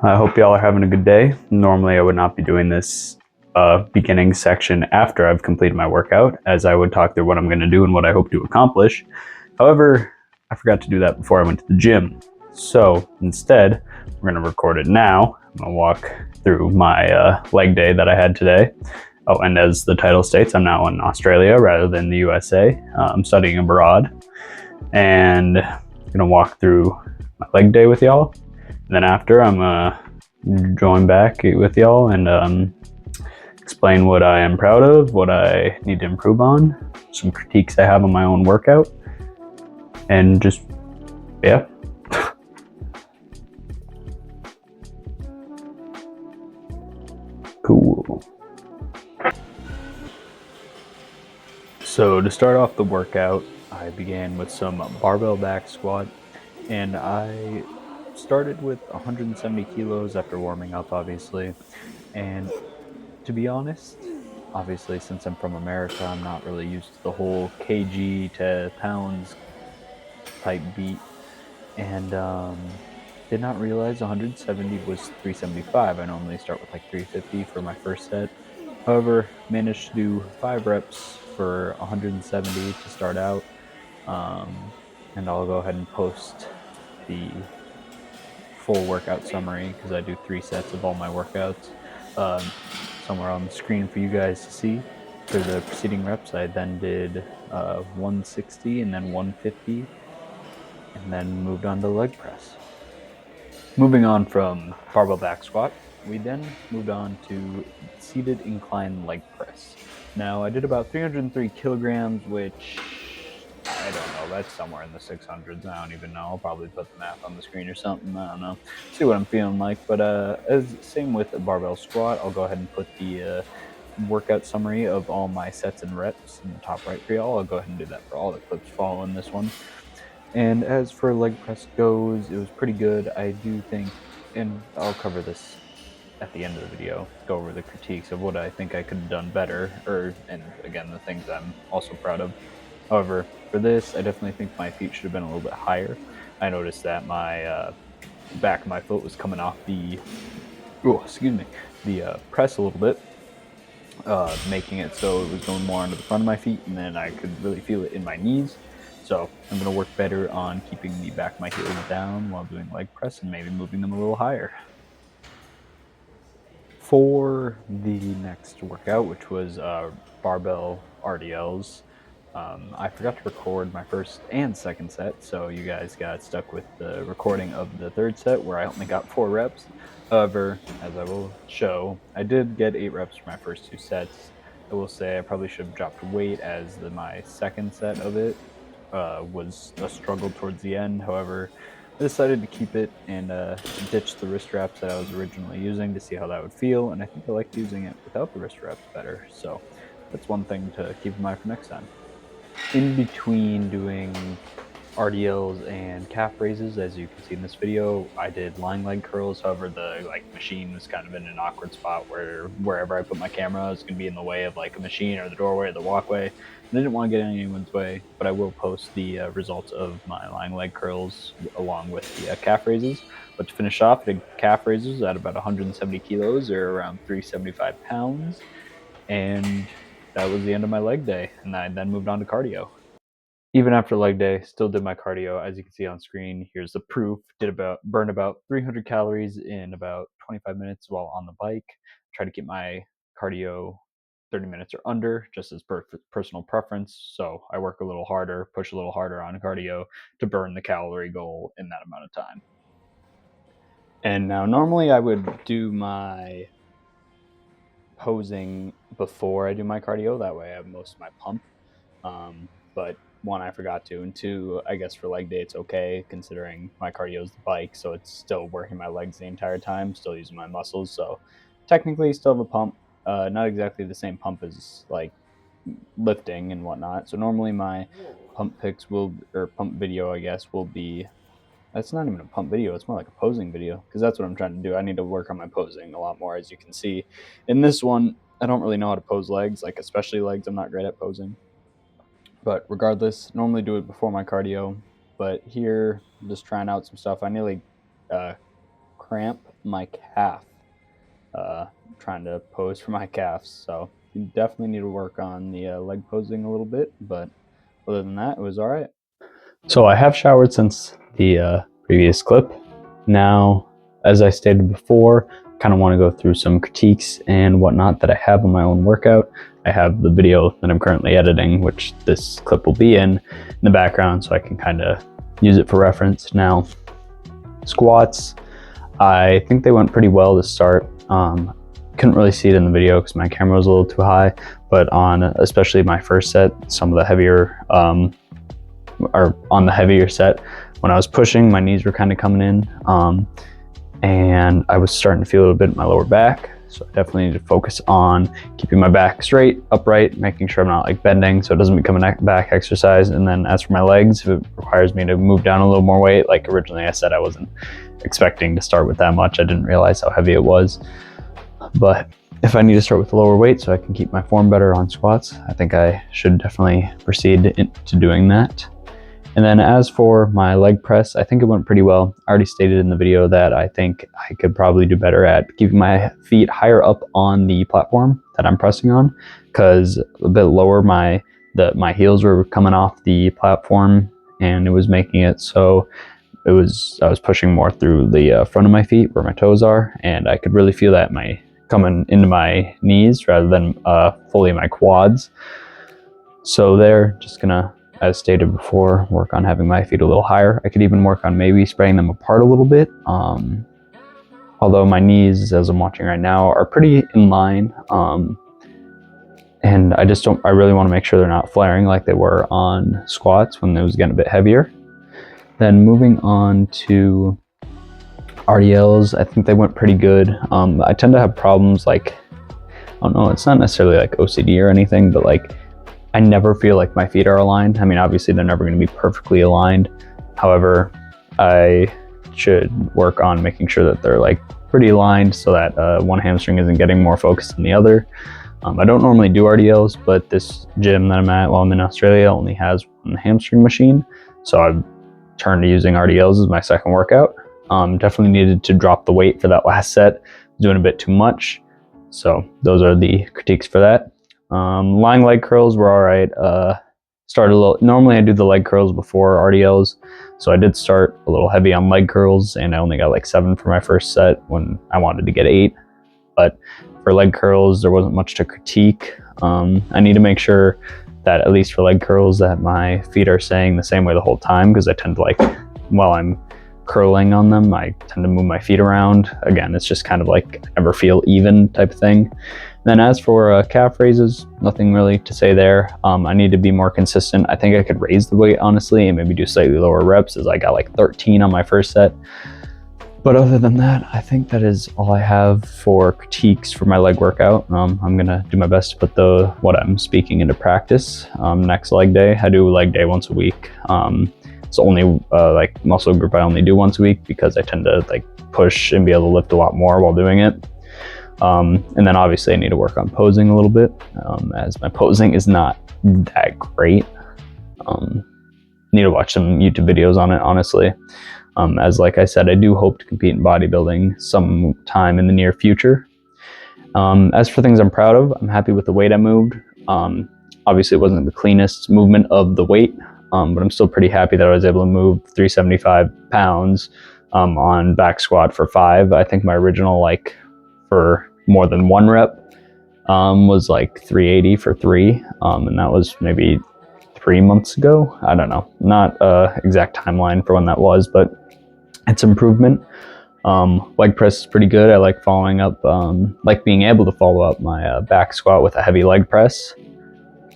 I hope y'all are having a good day. Normally, I would not be doing this beginning section after I've completed my workout, as I would talk through what I'm going to do and what I hope to accomplish. However, I forgot to do that before I went to the gym. So instead, we're going to record it now. I'm going to walk through my leg day that I had today. Oh, and as the title states, I'm now in Australia rather than the USA. I'm studying abroad, and I'm going to walk through my leg day with y'all. And then after, I'm going to join back with y'all and explain what I am proud of, what I need to improve on, some critiques I have on my own workout, and just, yeah. Cool. So to start off the workout, I began with some barbell back squat, and I started with 170 kilos after warming up, obviously. And to be honest, obviously, since I'm from America, I'm not really used to the whole kg to pounds type beat, and did not realize 170 was 375. I normally start with like 350 for my first set. However, managed to do 5 reps for 170 to start out, and I'll go ahead and post the full workout summary because I do 3 sets of all my workouts somewhere on the screen for you guys to see. For the preceding reps, I then did 160 and then 150, and then moved on to leg press. Moving on from barbell back squat, we then moved on to seated incline leg press. Now, I did about 303 kilograms, which I don't know, that's somewhere in the 600s. I don't even know. I'll probably put the math on the screen or something. I don't know. See what I'm feeling like. But as same with a barbell squat, I'll go ahead and put the workout summary of all my sets and reps in the top right for y'all. I'll go ahead and do that for all the clips following this one. And as for leg press goes, it was pretty good. I do think, and I'll cover this at the end of the video, go over the critiques of what I think I could have done better, and again, the things I'm also proud of. However, for this, I definitely think my feet should have been a little bit higher. I noticed that my back of my foot was coming off the press a little bit, making it so it was going more onto the front of my feet, and then I could really feel it in my knees. So I'm going to work better on keeping the back of my heels down while doing leg press and maybe moving them a little higher. For the next workout, which was barbell RDLs, I forgot to record my first and second set, so you guys got stuck with the recording of the third set where I only got 4 reps. However, as I will show, I did get 8 reps for my first 2 sets. I will say I probably should have dropped weight as my second set of it was a struggle towards the end. However, I decided to keep it and ditch the wrist wraps that I was originally using to see how that would feel, and I think I liked using it without the wrist wraps better. So that's one thing to keep in mind for next time. In between doing RDLs and calf raises, as you can see in this video, I did lying leg curls. However, the machine was kind of in an awkward spot where wherever I put my camera is going to be in the way of like a machine or the doorway or the walkway. And I didn't want to get in anyone's way, but I will post the results of my lying leg curls along with the calf raises. But to finish off, I did calf raises at about 170 kilos or around 375 pounds. And that was the end of my leg day. And I then moved on to cardio. Even after leg day, still did my cardio. As you can see on screen, here's the proof. Burned about 300 calories in about 25 minutes while on the bike. Try to keep my cardio 30 minutes or under, just as personal preference. So I work a little harder, push a little harder on cardio to burn the calorie goal in that amount of time. And now normally I would do my posing before I do my cardio. That way I have most of my pump. But one, I forgot to, and two, I guess for leg day it's okay considering my cardio is the bike, so it's still working my legs the entire time, still using my muscles, so technically still have a pump. Not exactly the same pump as like lifting and whatnot. So normally my pump pump video, I guess, will be. That's not even a pump video. It's more like a posing video because that's what I'm trying to do. I need to work on my posing a lot more, as you can see. In this one, I don't really know how to pose legs, like especially legs. I'm not great at posing. But regardless, normally do it before my cardio. But here, I'm just trying out some stuff. I nearly cramp my calf, trying to pose for my calves. So you definitely need to work on the leg posing a little bit, but other than that, it was all right. So I have showered since the previous clip. Now, as I stated before, kind of want to go through some critiques and whatnot that I have on my own workout. I have the video that I'm currently editing, which this clip will be in the background, so I can kind of use it for reference. Now, squats, I think they went pretty well to start. Couldn't really see it in the video because my camera was a little too high, but on especially my first set, some of the heavier, or on the heavier set, when I was pushing, my knees were kind of coming in, and I was starting to feel a little bit in my lower back. So I definitely need to focus on keeping my back straight, upright, making sure I'm not like bending so it doesn't become a back exercise. And then as for my legs, if it requires me to move down a little more weight, like originally I said, I wasn't expecting to start with that much. I didn't realize how heavy it was. But if I need to start with lower weight so I can keep my form better on squats, I think I should definitely proceed into doing that. And then as for my leg press, I think it went pretty well. I already stated in the video that I think I could probably do better at keeping my feet higher up on the platform that I'm pressing on, because a bit lower my heels were coming off the platform, and it was making it so I was pushing more through the front of my feet where my toes are, and I could really feel that coming into my knees rather than fully my quads. So they're just gonna, as stated before, work on having my feet a little higher. I could even work on maybe spreading them apart a little bit. Although my knees, as I'm watching right now, are pretty in line. And I really want to make sure they're not flaring like they were on squats when it was getting a bit heavier. Then moving on to RDLs, I think they went pretty good. I tend to have problems like, I don't know, it's not necessarily like OCD or anything, but like I never feel like my feet are aligned. I mean, obviously they're never going to be perfectly aligned. However, I should work on making sure that they're like pretty aligned so that one hamstring isn't getting more focused than the other. I don't normally do RDLs, but this gym that I'm at while I'm in Australia only has one hamstring machine. So I've turned to using RDLs as my second workout. Definitely needed to drop the weight for that last set. Doing a bit too much. So those are the critiques for that. Lying leg curls were all right. Started a little, normally I do the leg curls before RDLs. So I did start a little heavy on leg curls, and I only got like 7 for my first set when I wanted to get 8. But for leg curls, there wasn't much to critique. I need to make sure that at least for leg curls that my feet are staying the same way the whole time, because I tend to like, while I'm curling on them, I tend to move my feet around. Again, it's just kind of like I never feel even type of thing. Then as for calf raises, nothing really to say there. I need to be more consistent. I think I could raise the weight, honestly, and maybe do slightly lower reps, as I got like 13 on my first set. But other than that, I think that is all I have for critiques for my leg workout. I'm gonna do my best to put what I'm speaking into practice. Next leg day, I do leg day once a week. It's only like muscle group I only do once a week because I tend to like push and be able to lift a lot more while doing it. And then obviously I need to work on posing a little bit, as my posing is not that great. Need to watch some YouTube videos on it, honestly. As like I said, I do hope to compete in bodybuilding sometime in the near future. As for things I'm proud of, I'm happy with the weight I moved. Obviously it wasn't the cleanest movement of the weight, but I'm still pretty happy that I was able to move 375 pounds on back squat for 5. I think my original, like for more than 1 rep, was like 380 for 3, and that was maybe 3 months ago. I don't know, not exact timeline for when that was, but it's improvement. Leg press is pretty good. I like following up, like being able to follow up my back squat with a heavy leg press.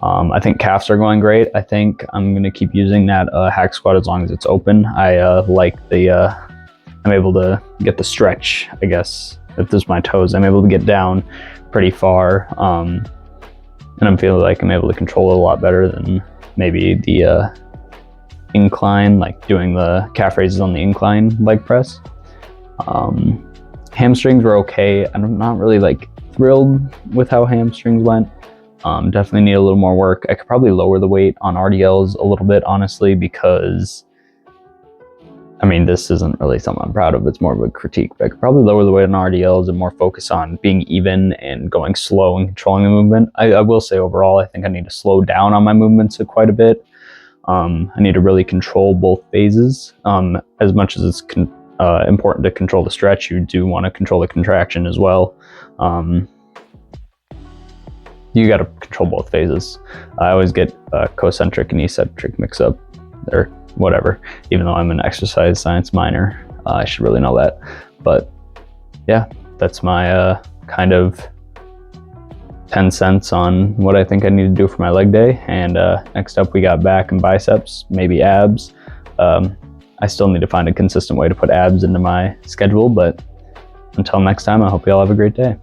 I think calves are going great. I think I'm going to keep using that hack squat as long as it's open. I like I'm able to get the stretch, I guess, if this is my toes. I'm able to get down pretty far, and I'm feeling like I'm able to control it a lot better than maybe the incline, like doing the calf raises on the incline leg press. Hamstrings were okay. I'm not really like thrilled with how hamstrings went. Definitely need a little more work. I could probably lower the weight on RDLs a little bit, honestly, because I mean, this isn't really something I'm proud of. It's more of a critique. I could probably lower the weight on RDLs and more focus on being even and going slow and controlling the movement. I will say overall, I think I need to slow down on my movements quite a bit. I need to really control both phases. As much as it's important to control the stretch, you do want to control the contraction as well. You got to control both phases. I always get concentric and eccentric mix up, or whatever. Even though I'm an exercise science minor, I should really know that. But yeah, that's my kind of 10 cents on what I think I need to do for my leg day. And next up we got back and biceps, maybe abs. I still need to find a consistent way to put abs into my schedule, but until next time, I hope you all have a great day.